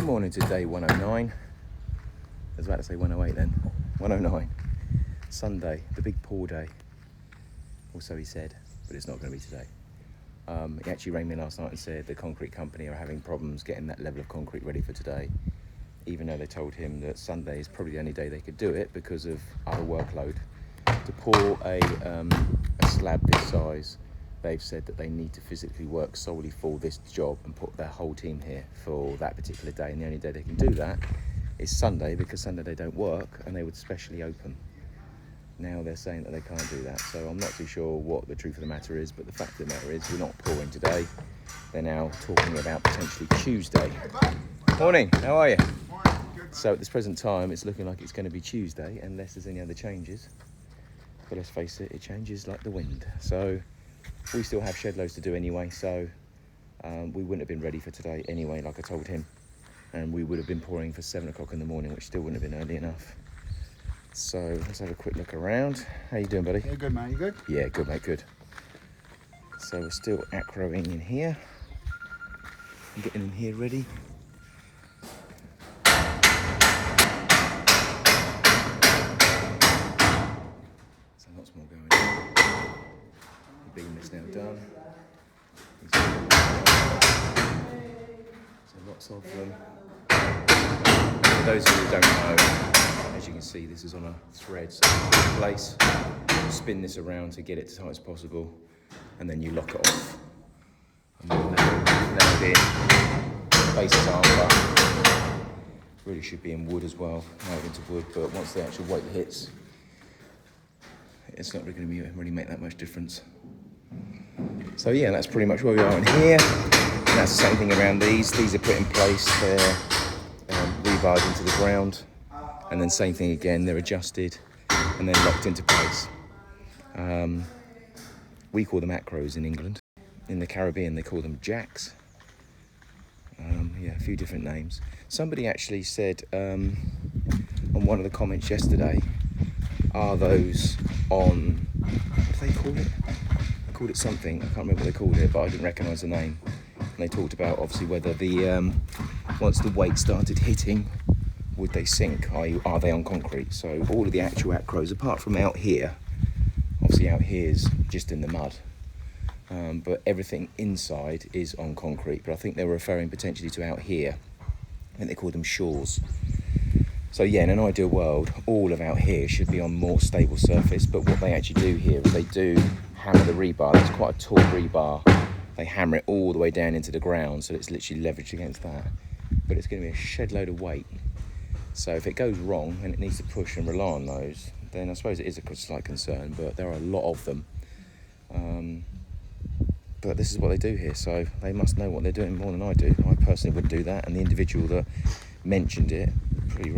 Good morning to day 109. I was about to say 108 then. 109. Sunday, the big pour day. Or so he said, but it's not going to be today. He actually rang me last night and said the concrete company are having problems getting that level of concrete ready for today, even though they told him that Sunday is probably the only day they could do it because of other workload. To pour a slab this size, they've said that they need to physically work solely for this job and put their whole team here for that particular day, and the only day they can do that is Sunday, because Sunday they don't work and they would specially open. Now they're saying that they can't do that, so I'm not too sure what the truth of the matter is, but the fact of the matter is we're not pouring today. They're now talking about potentially Tuesday. Morning, how are you? So at this present time it's looking like it's going to be Tuesday unless there's any other changes, but let's face it, it changes like the wind. So we still have shed loads to do anyway, so we wouldn't have been ready for today anyway, like I told him, and we would have been pouring for 7 o'clock in the morning, which still wouldn't have been early enough. So let's have a quick look around. How you doing, buddy? Yeah, good, man. You good? Yeah, good, mate, good. So we're still acroing in here, getting in here ready. So lots more going on. The beam is now done. So lots of them. For those of you who don't know, as you can see, this is on a thread, so you put it in place, spin this around to get it as tight as possible, and then you lock it off. And then nailed in, base is armor. Really should be in wood as well, nailed into wood, but once the actual weight hits, it's not really going to really make that much difference. So yeah, that's pretty much where we are in here. And that's the same thing around these. These are put in place, they're rebarred into the ground. And then same thing again, they're adjusted and then locked into place. We call them acros in England. In the Caribbean, they call them jacks. Yeah, a few different names. Somebody actually said on one of the comments yesterday, are those on, what do they call it? They called it something, I can't remember what they called it, but I didn't recognise the name. And they talked about obviously whether the, once the weight started hitting, would they sink, i.e. are they on concrete? So all of the actual acros, apart from out here, obviously out here is just in the mud, but everything inside is on concrete. But I think they were referring potentially to out here. I think they call them shores. So yeah, in an ideal world, all of out here should be on more stable surface, but what they actually do here is they do hammer the rebar. It's quite a tall rebar. They hammer it all the way down into the ground, so it's literally leveraged against that. But it's going to be a shed load of weight. So if it goes wrong and it needs to push and rely on those, then I suppose it is a slight concern, but there are a lot of them. But this is what they do here, so they must know what they're doing more than I do. I personally wouldn't do that, and the individual that mentioned it, pretty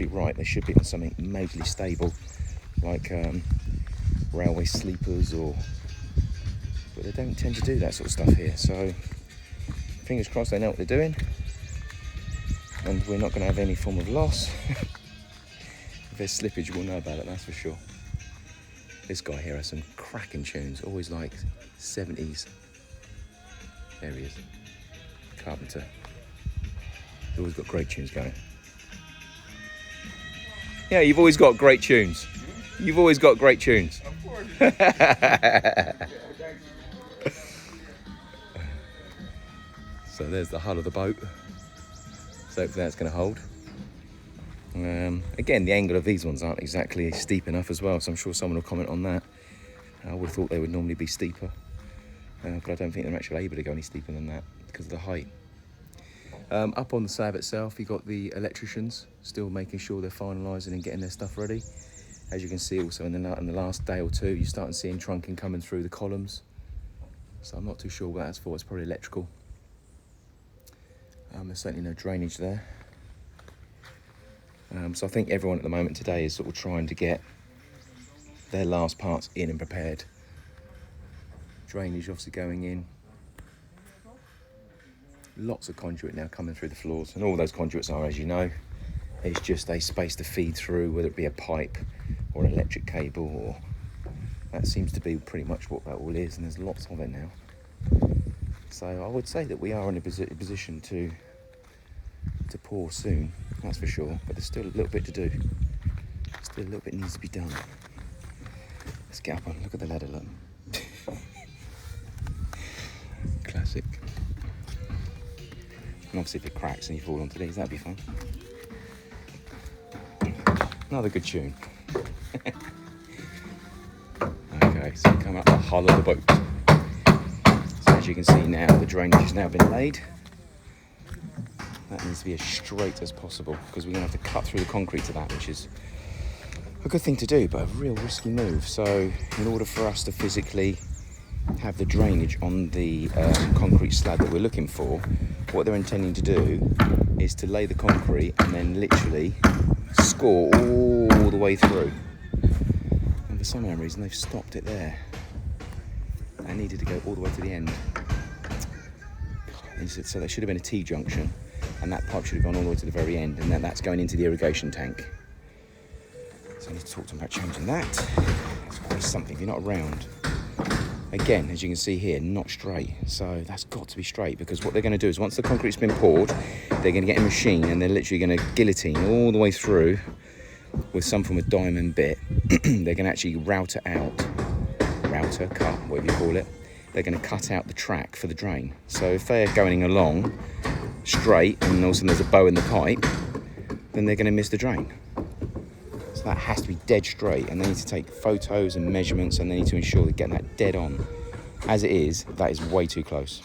right, they should be on something majorly stable, like railway sleepers, but they don't tend to do that sort of stuff here, so fingers crossed they know what they're doing. And we're not going to have any form of loss. If there's slippage, we'll know about it, that's for sure. This guy here has some cracking tunes, always like 70s. There he is, Carpenter. He's always got great tunes going. Yeah, you've always got great tunes. You've always got great tunes. Of course. So there's the hull of the boat. So hopefully that's going to hold. Again, the angle of these ones aren't exactly steep enough as well, so I'm sure someone will comment on that. I would have thought they would normally be steeper, but I don't think they're actually able to go any steeper than that because of the height. Up on the slab itself, you've got the electricians still making sure they're finalising and getting their stuff ready. As you can see also in the last day or two, you're starting seeing trunking coming through the columns. So I'm not too sure what that's for, it's probably electrical. There's certainly no drainage there. So I think everyone at the moment today is sort of trying to get their last parts in and prepared. Drainage obviously going in. Lots of conduit now coming through the floors, and all those conduits are, as you know, it's just a space to feed through, whether it be a pipe or an electric cable, or that seems to be pretty much what that all is, and there's lots of it now. So I would say that we are in a position to to pour soon, that's for sure, but there's still a little bit to do. Still a little bit needs to be done. Let's get up on, look at the ladder, look. Classic. And obviously if it cracks and you fall onto these, that'd be fun. Another good tune. Okay, so come up the hull of the boat. So as you can see now, the drainage has now been laid. That needs to be as straight as possible because we're going to have to cut through the concrete to that, which is a good thing to do, but a real risky move. So in order for us to physically have the drainage on the concrete slab that we're looking for, what they're intending to do is to lay the concrete and then literally score all the way through. And for some reason they've stopped it there. I needed to go all the way to the end. So there should have been a T-junction, and that pipe should have gone all the way to the very end, and then that's going into the irrigation tank. So I need to talk to them about changing that. It's always something if you're not around. Again, as you can see here, not straight. So that's got to be straight, because what they're going to do is once the concrete's been poured, they're going to get a machine and they're literally going to guillotine all the way through with some form of diamond bit. They're going to actually router, cut, whatever you call it. They're going to cut out the track for the drain. So if they're going along straight and all of a sudden there's a bow in the pipe, then they're going to miss the drain. So that has to be dead straight, and they need to take photos and measurements, and they need to ensure they're getting that dead on. As it is, that is way too close.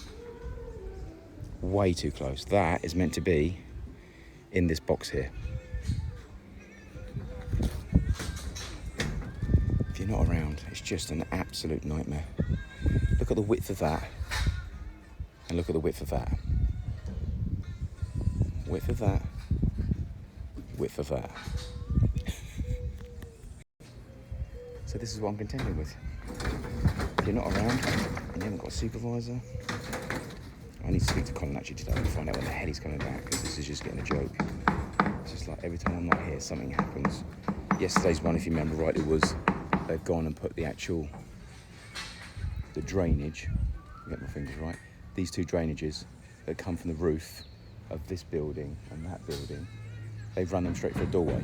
Way too close. That is meant to be in this box here. If you're not around, it's just an absolute nightmare. Look at the width of that, and look at the width of that. Width of that, width of that. So this is what I'm contending with. If you're not around and you haven't got a supervisor, I need to speak to Colin actually today and find out when the hell he's coming back, because this is just getting a joke. It's just like every time I'm not here, something happens. Yesterday's one, if you remember right, it was they've gone and put the drainage, get my fingers right, these two drainages that come from the roof of this building and that building, they've run them straight for a doorway.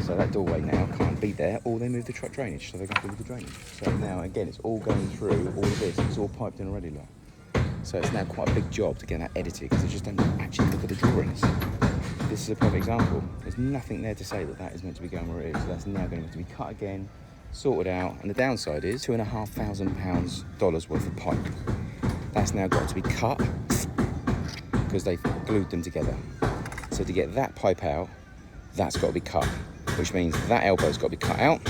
So that doorway now can't be there, or they move the truck drainage, so they're going to move the drainage. So now, again, it's all going through all of this. It's all piped in already, look. So it's now quite a big job to get that edited, because they just don't actually look at the drawings. This is a perfect example. There's nothing there to say that that is meant to be going where it is. So that's now going to have to be cut again, sorted out. And the downside is $2,500 worth of pipe. That's now got to be cut because they've glued them together. So to get that pipe out, that's got to be cut, which means that elbow's got to be cut out.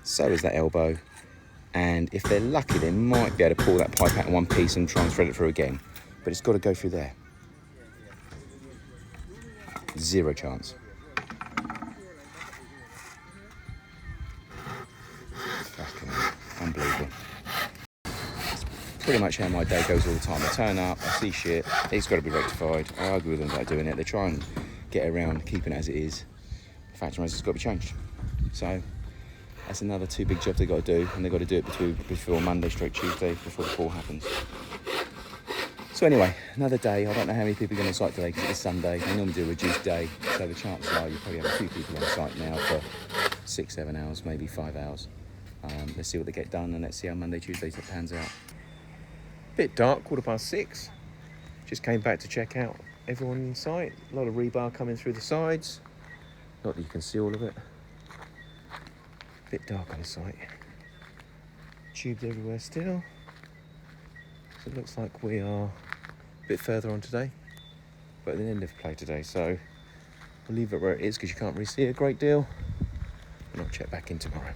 So is that elbow. And if they're lucky, they might be able to pull that pipe out in one piece and try and thread it through again. But it's got to go through there. Zero chance. Fucking unbelievable. That's pretty much how my day goes all the time. I turn up, I see shit, it's got to be rectified. I argue with them about doing it. They try and get around keeping it as it is. The fact remains it's got to be changed. So that's another two big jobs they've got to do, and they've got to do it before Monday straight Tuesday, before the call happens. So anyway, another day. I don't know how many people are going on site today because it's Sunday. They normally do a reduced day, so the chances are you probably have a few people on site now for 6-7 hours, maybe 5 hours. Let's see what they get done, and let's see how Monday, Tuesday pans out. Bit dark, 6:15. Just came back to check out everyone in site. A lot of rebar coming through the sides. Not that you can see all of it. Bit dark on the site. Tubes everywhere still. So it looks like we are a bit further on today, but at the end of play today, so we'll leave it where it is because you can't really see a great deal, and I'll check back in tomorrow.